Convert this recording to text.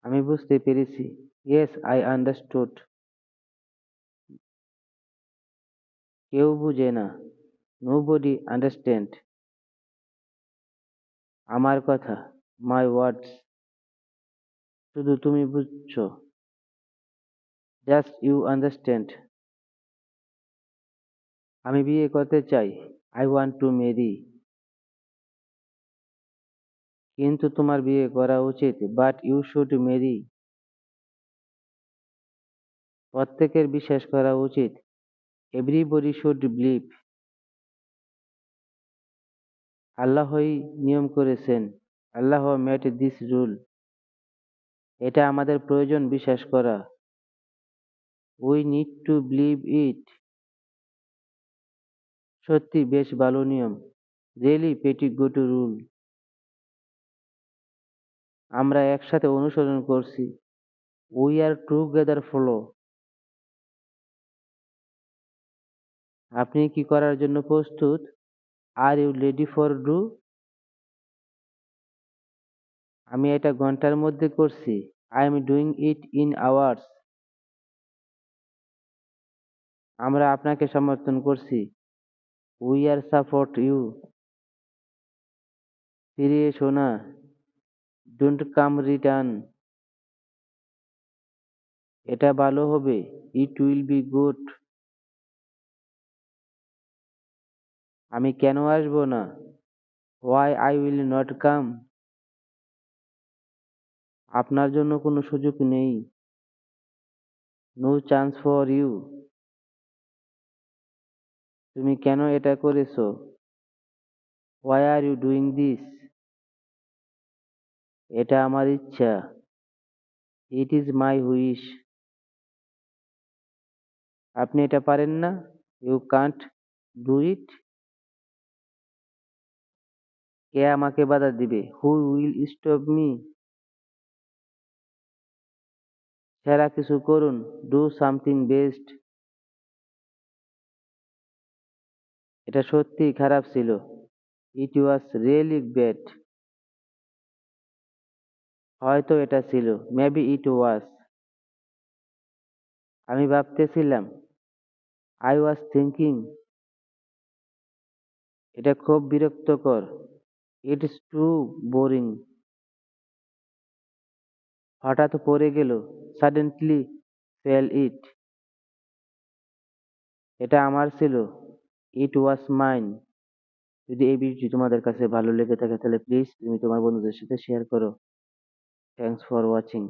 আমি বুঝতে পেরেছি। Yes, I understood. কেউ বুঝে না। Nobody understand. আমার কথা। My words. শুধু তুমি বুঝছো। Just you understand. আমি বিয়ে করতে চাই। I want to marry. কিন্তু তোমার বিয়ে করা উচিত। But you should marry. প্রত্যেকের বিশ্বাস করা উচিত। Everybody should believe. আল্লাহই নিয়ম করেছেন। Allah made this rule. এটা আমাদের প্রয়োজন বিশ্বাস করা। We need to believe it. সত্যি বেশ ভালো নিয়ম। রিয়েলি পেটি গুড রুল। আমরা একসাথে অনুসরণ করছি। We are together follow. আপনি কি করার জন্য প্রস্তুত? Are you ready for do? আমি এটা ঘন্টার মধ্যে করছি। I am doing it in hours. আমরা আপনাকে সমর্থন করছি। We are support you. ফিরে এসো না। Don't come return. এটা ভালো হবে। It will be good. আমি কেন আসবো না? Why I will not come. আপনার জন্য কোনো সুযোগ নেই। No chance for you. তুমি কেন এটা করেছো? Why are you doing this? এটা আমার ইচ্ছা। It is my wish. আপনি এটা পারেন না। You can't do it. কে আমাকে বাধা দিবে? Who will stop me? সেরা কিছু করুন। Do something best. এটা সত্যিই খারাপ ছিল। It was really bad. হয়তো এটা ছিল। Maybe it was. আমি ভাবতেছিলাম। I was thinking. এটা খুব বিরক্তকর। It's too boring. হঠাৎ পড়ে গেল। Suddenly fell it. এটা আমার ছিল। It was mine. যদি এই ভিডিওটি তোমাদের কাছে ভালো লেগে থাকে তাহলে প্লিজ তুমি তোমার বন্ধুদের সাথে শেয়ার করো। Thanks for watching.